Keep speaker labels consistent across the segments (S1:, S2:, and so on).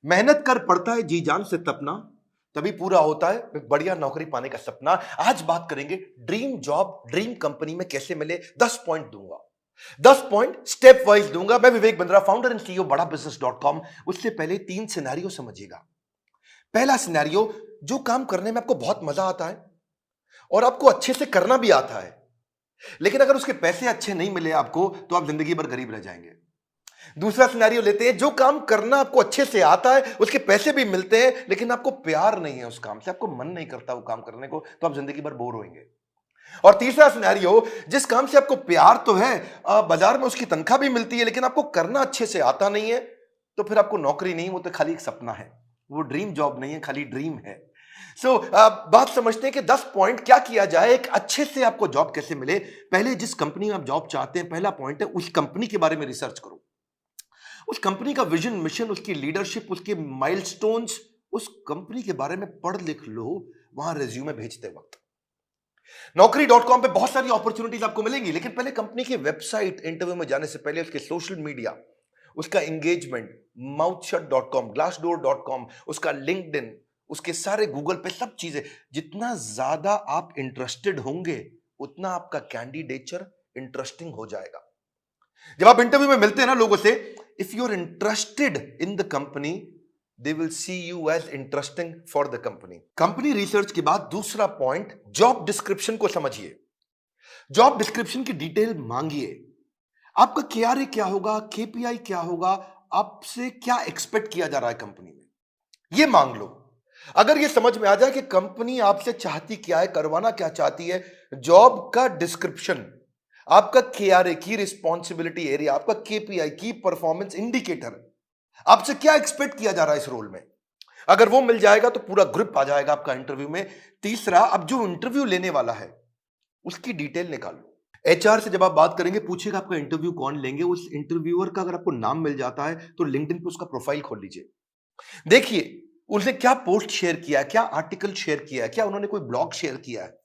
S1: मेहनत कर पड़ता है जी जान से तपना, तभी पूरा होता है एक बढ़िया नौकरी पाने का सपना। आज बात करेंगे ड्रीम जॉब ड्रीम कंपनी में कैसे मिले। 10 पॉइंट दूंगा, 10 पॉइंट स्टेप वाइज दूंगा। मैं Vivek Bindra, founder and CEO बड़ा बिजनेस डॉट कॉम। उससे पहले 3 सिनेरियो समझिएगा। पहला सिनेरियो, जो काम करने में आपको बहुत मजा आता है और आपको अच्छे से करना भी आता है, लेकिन अगर उसके पैसे अच्छे नहीं मिले आपको तो आप जिंदगी भर गरीब रह जाएंगे। दूसरा सिनेरियो लेते हैं, जो काम करना आपको अच्छे से आता है, उसके पैसे भी मिलते हैं, लेकिन आपको प्यार नहीं है उस काम से, आपको मन नहीं करता वो काम करने को, तो आप जिंदगी भर बोर होंगे। और तीसरा सिनेरियो, जिस काम से आपको प्यार तो है, बाजार में उसकी तनख्वाह भी मिलती है, लेकिन आपको करना अच्छे से आता नहीं है, तो फिर आपको नौकरी नहीं, वो तो खाली एक सपना है, वो ड्रीम जॉब नहीं है, खाली ड्रीम है। सो बात समझते हैं कि 10 पॉइंट क्या किया जाए, एक अच्छे से आपको जॉब कैसे मिले। पहले जिस कंपनी में आप जॉब चाहते हैं, पहला पॉइंट है उस कंपनी के बारे में रिसर्च करो। उस कंपनी का विजन, मिशन, उसकी लीडरशिप, उसके माइलस्टोन्स, उस कंपनी के बारे में पढ़ लिख लो वहां रिज्यूमे भेजते वक्त। नौकरी.com पे बहुत सारी अपॉर्चुनिटीज आपको मिलेंगी, लेकिन पहले कंपनी की वेबसाइट, इंटरव्यू में जाने से पहले उसके सोशल मीडिया, उसका एंगेजमेंट, mouthshut.com, glassdoor.com, उसका लिंक्डइन, उसके सारे गूगल पे सब चीजें, जितना ज्यादा आप इंटरेस्टेड होंगे उतना आपका कैंडिडेचर इंटरेस्टिंग हो जाएगा। जब आप इंटरव्यू में मिलते हैं ना लोगों से, if you are interested in the company, they will see you as interesting for the company. Company research के बाद दूसरा पॉइंट, जॉब डिस्क्रिप्शन को समझिए। जॉब डिस्क्रिप्शन की डिटेल मांगिए। आपका केआरए क्या होगा, केपीआई क्या होगा, आपसे क्या एक्सपेक्ट किया जा रहा है कंपनी में, ये मांग लो। अगर ये समझ में आ जाए कि कंपनी आपसे चाहती क्या है, करवाना क्या चाहती है, जॉब का डिस्क्रिप्शन, आपका केआरए की रिस्पॉन्सिबिलिटी एरिया, आपका केपीआई की परफॉर्मेंस इंडिकेटर, आपसे क्या एक्सपेक्ट किया जा रहा है इस रोल में, अगर वो मिल जाएगा तो पूरा ग्रिप आ जाएगा आपका इंटरव्यू में। तीसरा, अब जो इंटरव्यू लेने वाला है उसकी डिटेल निकालो। एचआर से जब आप बात करेंगे, पूछेगा आपका इंटरव्यू कौन लेंगे, उस इंटरव्यूअर का अगर आपको नाम मिल जाता है तो लिंक्डइन पे उसका प्रोफाइल खोल लीजिए। देखिए उसने क्या पोस्ट शेयर किया है, क्या आर्टिकल शेयर किया है, क्या उन्होंने कोई ब्लॉग शेयर किया है,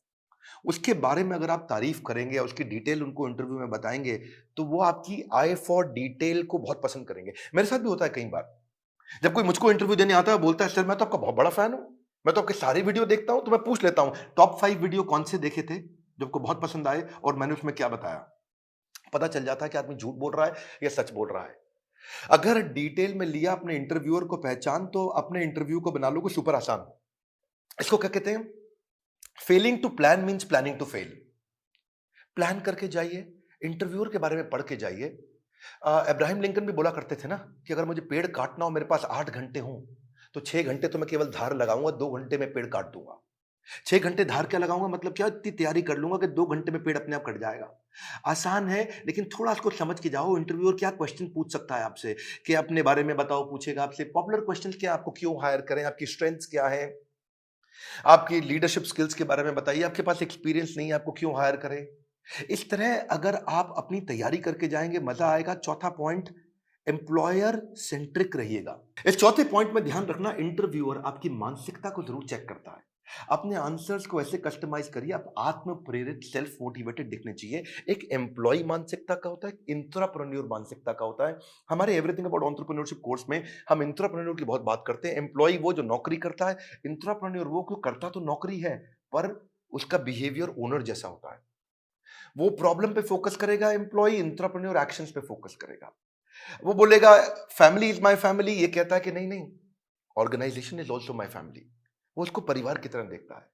S1: उसके बारे में अगर आप तारीफ करेंगे, उसकी डिटेल उनको इंटरव्यू में बताएंगे, तो वो आपकी आई फॉर डिटेल को बहुत पसंद करेंगे। मेरे साथ भी होता है कई बार, जब कोई मुझको इंटरव्यू देने आता है, बोलता है सर मैं तो आपका बहुत बड़ा फैन हूं, मैं तो आपके सारे वीडियो देखता हूं, तो मैं पूछ लेता हूं टॉप 5 वीडियो कौन से देखे थे जो आपको बहुत पसंद आए और मैंने उसमें क्या बताया। पता चल जाता है कि आदमी झूठ बोल रहा है या सच बोल रहा है। अगर डिटेल में लिया अपने इंटरव्यूअर को पहचान, तो अपने इंटरव्यू को बना लोगे सुपर आसान। इसको क्या कहते हैं? Failing to plan means planning to fail. Plan करके जाइए, इंटरव्यूअर के बारे में पढ़ के जाइए। अब्राहम लिंकन भी बोला करते थे ना कि अगर मुझे पेड़ काटना हो, मेरे पास 8 घंटे हो, तो 6 घंटे तो मैं केवल धार लगाऊंगा, 2 घंटे में पेड़ काट दूंगा। 6 घंटे धार क्या लगाऊंगा, मतलब क्या, इतनी तैयारी कर लूंगा कि 2 घंटे में पेड़ अपने आप कट जाएगा। आसान है, लेकिन थोड़ा इसको समझ के जाओ। इंटरव्यूअर क्या क्वेश्चन पूछ सकता है आपसे, कि अपने बारे में बताओ, पूछेगा आपसे पॉपुलर क्वेश्चन क्या, आपको क्यों हायर करें, आपकी स्ट्रेंथ्स क्या है, आपकी लीडरशिप स्किल्स के बारे में बताइए, आपके पास एक्सपीरियंस नहीं है, आपको क्यों हायर करें। इस तरह अगर आप अपनी तैयारी करके जाएंगे, मजा आएगा। चौथा पॉइंट, एम्प्लॉयर सेंट्रिक रहिएगा। इस चौथे पॉइंट में ध्यान रखना, इंटरव्यूअर आपकी मानसिकता को जरूर चेक करता है। अपने आंसर्स को ऐसे कस्टमाइज करिए, आप आत्म प्रेरित, सेल्फ मोटिवेटेड दिखने चाहिए। एक एम्प्लॉय मानसिकता का होता है, इंट्राप्रेन्योर मानसिकता का होता है। हमारे एवरीथिंग अबाउट एंटरप्रेन्योरशिप कोर्स में हम इंट्राप्रेन्योर की बहुत बात करते हैं। एम्प्लॉय वो जो नौकरी करता है, इंट्राप्रेन्योर वो क्यों करता तो नौकरी है, पर उसका बिहेवियर ओनर जैसा होता है। वो प्रॉब्लम पे फोकस करेगा, एम्प्लॉय इंट्राप्रेन्योर एक्शंस पे फोकस करेगा। वो बोलेगा फैमिली इज माय फैमिली, ये कहता है कि नहीं नहीं, organization is also my family. वो उसको परिवार की तरह देखता है।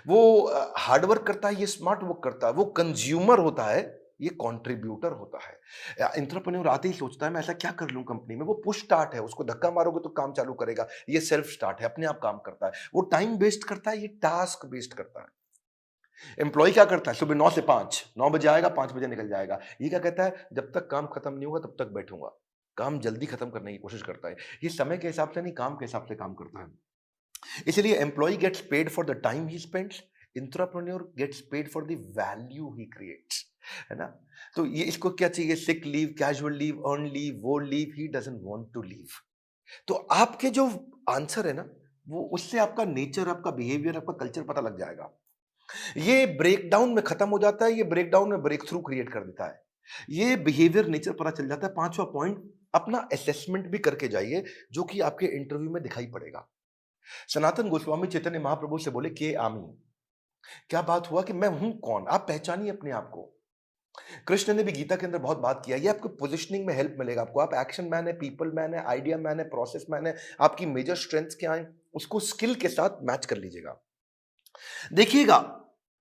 S1: वो हार्डवर्क करता है, ये स्मार्ट वर्क करता है। वो कंज्यूमर होता है, ये कंट्रीब्यूटर होता है। एंटरप्रेन्योर आते ही सोचता है मैं ऐसा क्या कर लूं कंपनी में। वो पुश स्टार्ट है, उसको धक्का मारोगे तो काम चालू करेगा। ये सेल्फ स्टार्ट है, अपने आप काम करता है। वो टाइम वेस्ट करता है, ये टास्क वेस्ट करता है। एम्प्लॉय क्या करता है, सुबह 9 से 5, 9 बजे आएगा, 5 बजे निकल जाएगा। ये क्या कहता है, जब तक काम खत्म नहीं होगा तब तक बैठूंगा। काम जल्दी खत्म करने की कोशिश करता है। ये समय के हिसाब से नहीं, काम के हिसाब से काम करता है। इसलिए employee gets paid for the time he spends, intrapreneur gets paid for the value he creates, है ना। तो ये इसको क्या चाहिए, sick leave, casual leave, earn leave, वो leave he doesn't want to leave. तो आपके जो आंसर है ना, वो उससे आपका नेचर, आपका बिहेवियर, आपका कल्चर पता लग जाएगा। ये ब्रेकडाउन में खत्म हो जाता है, ये ब्रेकडाउन में ब्रेक थ्रू क्रिएट कर देता है। ये बिहेवियर, नेचर पता चल जाता है। पांचवा पॉइंट, अपना असेसमेंट भी करके जाइए, जो कि आपके इंटरव्यू में दिखाई पड़ेगा। सनातन गोस्वामी चैतन्य महाप्रभु से बोले के आमी, क्या बात हुआ कि मैं हूं कौन, आप पहचानिए अपने आप को। कृष्ण ने भी गीता के अंदर बहुत बात किया, ये आपको पोजिशनिंग में हेल्प मिलेगा आपको। आप एक्शन मैन है, पीपल मैन है, आइडिया मैन है, प्रोसेस मैन है, आपकी मेजर स्ट्रेंथ्स क्या है, उसको स्किल के साथ मैच कर लीजिएगा। देखिएगा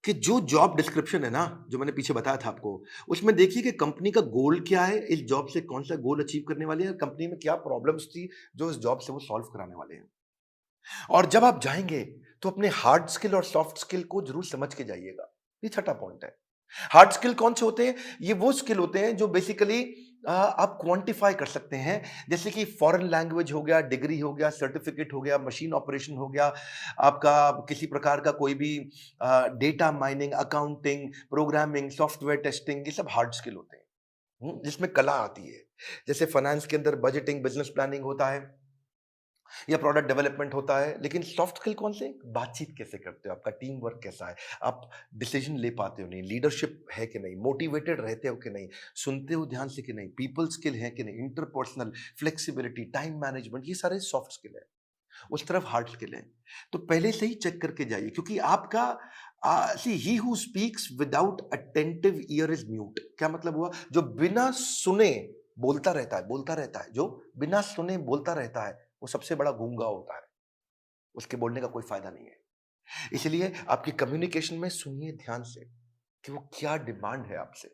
S1: कि जो जॉब डिस्क्रिप्शन है ना, जो मैंने पीछे बताया था आपको, उसमें देखिए कि कंपनी का गोल क्या है, इस जॉब से कौन सा गोल अचीव करने वाले हैं, कंपनी में क्या प्रॉब्लम्स थी जो इस जॉब से वो सॉल्व कराने वाले हैं। और जब आप जाएंगे तो अपने हार्ड स्किल और सॉफ्ट स्किल को जरूर समझ के जाइएगा। ये छठा पॉइंट है। हार्ड स्किल कौन से होते हैं? ये वो स्किल होते हैं जो बेसिकली आप क्वांटिफाई कर सकते हैं, जैसे कि फॉरेन लैंग्वेज हो गया, डिग्री हो गया, सर्टिफिकेट हो गया, मशीन ऑपरेशन हो गया, आपका किसी प्रकार का कोई भी data mining, accounting, programming, software testing, ये सब हार्ड स्किल होते हैं। जिसमें कला आती है। जैसे फाइनेंस के अंदर बजटिंग, बिजनेस प्लानिंग होता है या प्रोडक्ट डेवलपमेंट होता है। लेकिन सॉफ्ट स्किल कौन से? बातचीत कैसे करते हो, आपका टीम वर्क कैसा है, आप डिसीजन ले पाते हो नहीं, लीडरशिप है कि नहीं, मोटिवेटेड रहते हो कि नहीं, सुनते हो ध्यान से कि नहीं, पीपल स्किल है कि नहीं, इंटरपर्सनल फ्लेक्सिबिलिटी, टाइम मैनेजमेंट, ये सारे सॉफ्ट स्किल है। उस तरफ हार्ड स्किल है। तो पहले से ही चेक करके जाइए, क्योंकि आपका see he who speaks without attentive ear is mute. क्या मतलब हुआ? जो बिना सुने बोलता रहता है, बोलता रहता है, जो बिना सुने बोलता रहता है, वो सबसे बड़ा गूंगा होता है। उसके बोलने का कोई फायदा नहीं है। इसलिए आपकी कम्युनिकेशन में सुनिए ध्यान से कि वो क्या डिमांड है आपसे।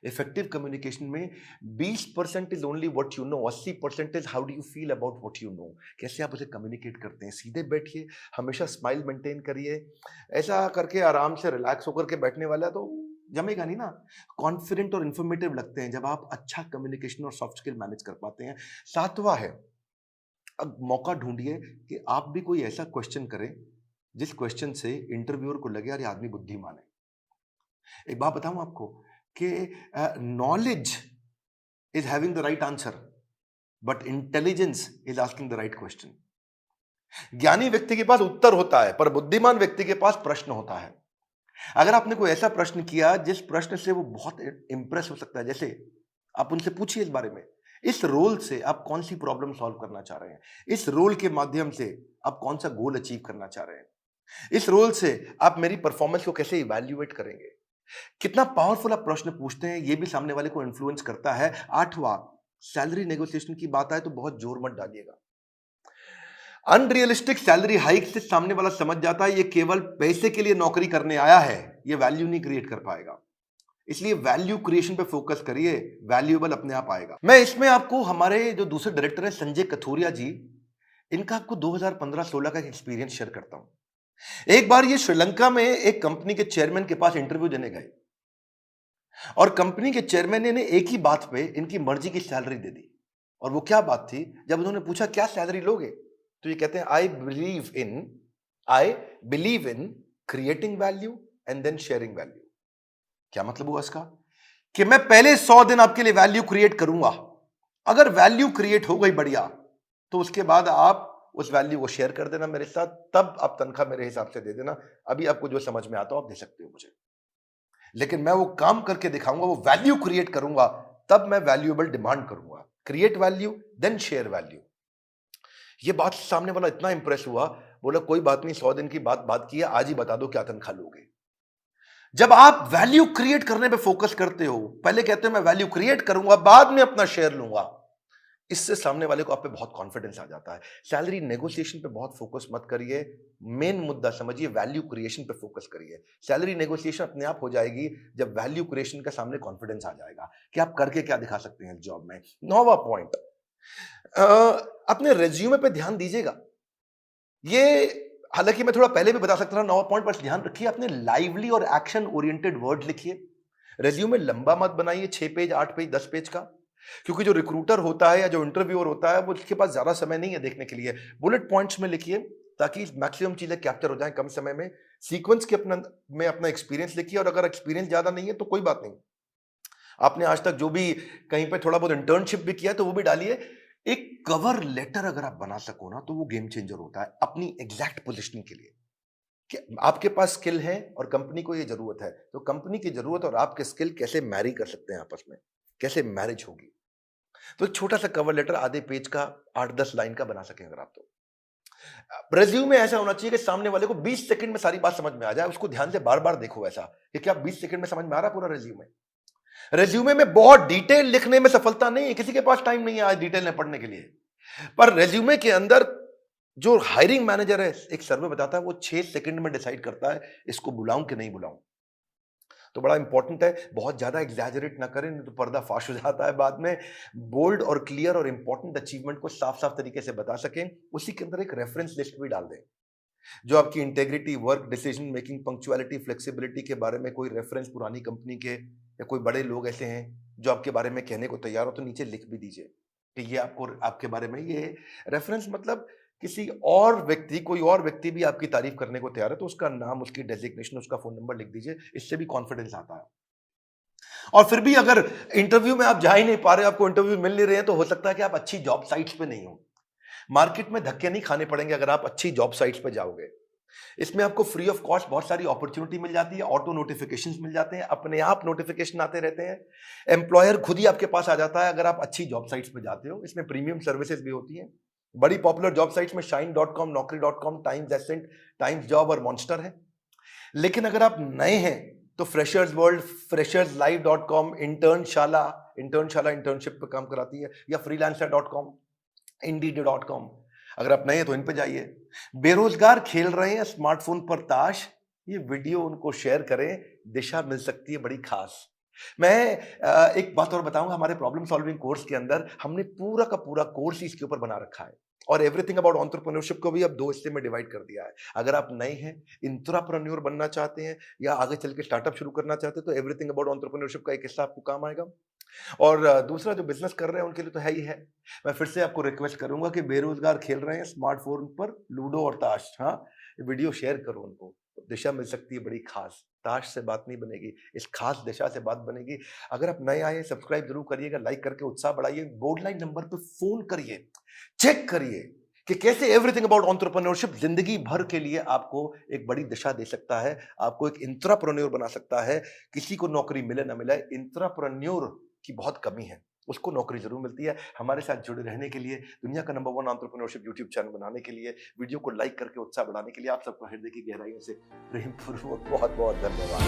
S1: इफेक्टिव कम्युनिकेशन में 20% is only what you know, 80% is how do you feel about what you know. कैसे आप उसे कम्युनिकेट करते हैं। सीधे बैठिए, हमेशा स्माइल मेंटेन करिए। ऐसा करके आराम से रिलैक्स होकर के बैठने वाला तो जमेगा नहीं ना। कॉन्फिडेंट और इंफॉर्मेटिव लगते हैं जब आप अच्छा कम्युनिकेशन और सॉफ्ट स्किल मैनेज कर पाते हैं। सातवां है, अब मौका ढूंढिए कि आप भी कोई ऐसा क्वेश्चन करें जिस क्वेश्चन से इंटरव्यूअर को लगे यार ये आदमी बुद्धिमान है। एक बात बताऊं आपको कि knowledge is having the right answer, but intelligence is asking the right question. ज्ञानी व्यक्ति के पास उत्तर होता है, पर बुद्धिमान व्यक्ति के पास प्रश्न होता है। अगर आपने कोई ऐसा प्रश्न किया जिस प्रश्न से वो बहुत इंप्रेस हो सकता है, जैसे आप उनसे पूछिए इस बारे में, इस रोल से आप कौन सी प्रॉब्लम सॉल्व करना चाह रहे हैं, इस रोल के माध्यम से आप कौन सा गोल अचीव करना चाह रहे हैं, इस रोल से आप मेरी परफॉर्मेंस को कैसे इवैल्यूएट करेंगे। कितना पावरफुल आप प्रश्न पूछते हैं, ये भी सामने वाले को इन्फ्लुएंस करता है। आठवां, सैलरी नेगोशिएशन की बात आए तो बहुत जोर मत डालिएगा। अनरियलिस्टिक सैलरी हाइक से सामने वाला समझ जाता है ये केवल पैसे के लिए नौकरी करने आया है, ये वैल्यू नहीं क्रिएट कर पाएगा। इसलिए वैल्यू क्रिएशन पे फोकस करिए, वैल्यूएबल अपने आप आएगा। मैं इसमें आपको हमारे जो दूसरे डायरेक्टर हैं संजय कथोरिया जी, इनका आपको 2015-16 का एक्सपीरियंस शेयर करता हूं। एक बार ये श्रीलंका में एक कंपनी के चेयरमैन के पास इंटरव्यू देने गए और कंपनी के चेयरमैन ने एक ही बात पे इनकी मर्जी की सैलरी दे दी। और वो क्या बात थी? जब उन्होंने पूछा क्या सैलरी लोगे, तो ये कहते हैं I believe in creating value and then sharing value. क्या मतलब हुआ इसका? कि मैं पहले 100 दिन आपके लिए वैल्यू क्रिएट करूंगा, अगर वैल्यू क्रिएट हो गई बढ़िया, तो उसके बाद आप उस वैल्यू को शेयर कर देना मेरे साथ, तब आप तनख्वाह मेरे हिसाब से दे देना। अभी आपको जो समझ में आता हो आप दे सकते हो मुझे, लेकिन मैं वो काम करके दिखाऊंगा, वो वैल्यू क्रिएट करूंगा, तब मैं वैल्यूएबल डिमांड करूंगा। Create value then share value. ये बात सामने वाला इतना इंप्रेस हुआ, बोला कोई बात नहीं, 100 दिन की बात की है, आज ही बता दो क्या तनख्वाह लोगे। जब आप वैल्यू क्रिएट करने पे फोकस करते हो, पहले कहते हो मैं वैल्यू क्रिएट करूंगा, बाद में अपना शेयर लूंगा, इससे सामने वाले को आप पे बहुत कॉन्फिडेंस आ जाता है। सैलरी नेगोशिएशन पे बहुत फोकस मत करिए, मेन मुद्दा समझिए, वैल्यू क्रिएशन पे फोकस करिए। सैलरी नेगोशिएशन अपने आप हो जाएगी जब वैल्यू क्रिएशन का सामने कॉन्फिडेंस आ जाएगा कि आप करके क्या दिखा सकते हैं जॉब में। 9वां पॉइंट, अपने रेज्यूमे पे ध्यान दीजिएगा। ये हालांकि मैं थोड़ा पहले भी बता सकता था 9वां पॉइंट, पर ध्यान रखिए अपने लाइवली और एक्शन ओरिएंटेड वर्ड लिखिए। रेज्यूमे लंबा मत बनाइए, 6 पेज 8 पेज 10 पेज का, क्योंकि जो रिक्रूटर होता है या जो इंटरव्यूअर होता है वो उसके पास ज्यादा समय नहीं है देखने के लिए। बुलेट पॉइंट्स में लिखिए ताकि मैक्सिमम चीजें कैप्चर हो जाएं कम समय में। सीक्वेंस के अपना एक्सपीरियंस लिखिए, और अगर एक्सपीरियंस ज्यादा नहीं है तो कोई बात नहीं, आपने आज तक जो भी कहीं पे थोड़ा बहुत इंटर्नशिप भी किया है तो वो भी डालिए। एक कवर लेटर अगर आप बना सको ना तो वो गेम चेंजर होता है अपनी एग्जैक्ट पोजीशनिंग के लिए, कि आपके पास स्किल है और कंपनी को ये जरूरत है, तो कंपनी की जरूरत और आपके स्किल कैसे मैरी कर सकते हैं आपस में, कैसे मैरिज होगी। तो एक छोटा सा कवर लेटर आधे पेज का 8-10 लाइन का बना सकें अगर आप तो। रेज्यूमे ऐसा होना चाहिए कि सामने वाले को 20 सेकंड में सारी बात समझ में आ जाए। उसको ध्यान से बार-बार देखो ऐसा कि क्या 20 सेकंड में समझ में आ रहा है पूरा रेज्यूमे? रेज्यूमे में बहुत डिटेल लिखने में सफलता नहीं है, किसी के पास टाइम नहीं है आज डिटेल में पढ़ने के लिए। पर रेज्यूमे के अंदर जो हायरिंग मैनेजर है, एक सर्वे बताता है वो 6 सेकंड में डिसाइड करता है इसको बुलाऊं कि नहीं बुलाऊं। तो बड़ा इंपॉर्टेंट है, बहुत ज्यादा एग्जैजरेट ना करें नहीं तो पर्दा फाश हो जाता है बाद में। बोल्ड और क्लियर और इंपॉर्टेंट अचीवमेंट को साफ साफ तरीके से बता सकें। उसी के अंदर एक रेफरेंस लिस्ट भी डाल दें जो आपकी integrity, work, decision making, punctuality, flexibility के बारे में कोई रेफरेंस पुरानी कंपनी के या कोई बड़े लोग ऐसे हैं जो आपके बारे में कहने को तैयार हो तो नीचे लिख भी दीजिए कि ये आपको आपके बारे में ये रेफरेंस, मतलब किसी और व्यक्ति, कोई और व्यक्ति भी आपकी तारीफ करने को तैयार है तो उसका नाम, उसकी डेजिग्नेशन, उसका फोन नंबर लिख दीजिए। इससे भी कॉन्फिडेंस आता है। और फिर भी अगर इंटरव्यू में आप जा ही नहीं पा रहे, आपको इंटरव्यू मिल नहीं रहे हैं, तो हो सकता है कि आप अच्छी जॉब साइट्स पे नहीं हो। मार्केट में धक्के नहीं खाने पड़ेंगे अगर आप अच्छी जॉब साइट्स पे जाओगे। इसमें आपको फ्री ऑफ कॉस्ट बहुत सारी अपॉर्चुनिटी मिल जाती है, ऑटो नोटिफिकेशंस मिल जाते हैं, अपने आप नोटिफिकेशन आते रहते हैं, एम्प्लॉयर खुद ही आपके पास आ जाता है अगर आप अच्छी जॉब साइट्स पे जाते हो। इसमें प्रीमियम सर्विसेज भी होती हैं। बड़ी पॉपुलर जॉब साइट्स में shine.com, naukri.com, Times Ascent, Times job और मॉन्स्टर है। लेकिन अगर आप नए हैं तो freshers world, fresherslive.com, Internshala internship पे काम कराती है, या freelancer.com, indeed.com। अगर आप नए हैं तो इन पे जाइए। बेरोजगार खेल रहे हैं स्मार्टफोन पर ताश, ये वीडियो उनको शेयर करें, दिशा मिल सकती है बड़ी खास। मैं एक बात और बताऊंगा, हमारे प्रॉब्लम सॉल्विंग कोर्स के अंदर हमने पूरा का पूरा कोर्स ही इसके ऊपर बना रखा है और एवरीथिंग अबाउट एंटरप्रेन्योरशिप को भी अब 2 हिस्से में डिवाइड कर दिया है। अगर आप नए हैं, इंट्राप्रेन्योर बनना चाहते हैं या आगे चल के स्टार्टअप शुरू करना चाहते हैं तो एवरीथिंग अबाउट एंटरप्रेन्योरशिप का एक हिस्सा आपको काम आएगा। और दूसरा जो बिजनेस कर रहे हैं उनके लिए तो है ही है। मैं फिर से आपको रिक्वेस्ट करूंगा कि बेरोजगार खेल रहे हैं स्मार्टफोन पर लूडो और ताश, हाँ, वीडियो शेयर करो उनको, दिशा मिल सकती है बड़ी खास। ताश से बात नहीं बनेगी, इस खास दिशा से बात बनेगी। अगर आप नए आए सब्सक्राइब जरूर करिएगा, लाइक करके उत्साह बढ़ाइए, बोर्ड लाइन नंबर पे फोन करिए, चेक करिए कि कैसे एवरीथिंग अबाउट एंटरप्रेन्योरशिप जिंदगी भर के लिए आपको एक बड़ी दिशा दे सकता है, आपको एक इंट्राप्रेन्योर बना सकता है। किसी को नौकरी मिले ना मिले, इंट्राप्रेन्योर की बहुत कमी है, उसको नौकरी जरूर मिलती है। हमारे साथ जुड़े रहने के लिए, दुनिया का नंबर 1 एंटरप्रेन्योरशिप यूट्यूब चैनल बनाने के लिए, वीडियो को लाइक करके उत्साह बढ़ाने के लिए आप सबको हृदय की गहराइयों से प्रेम पूर्वक बहुत बहुत धन्यवाद।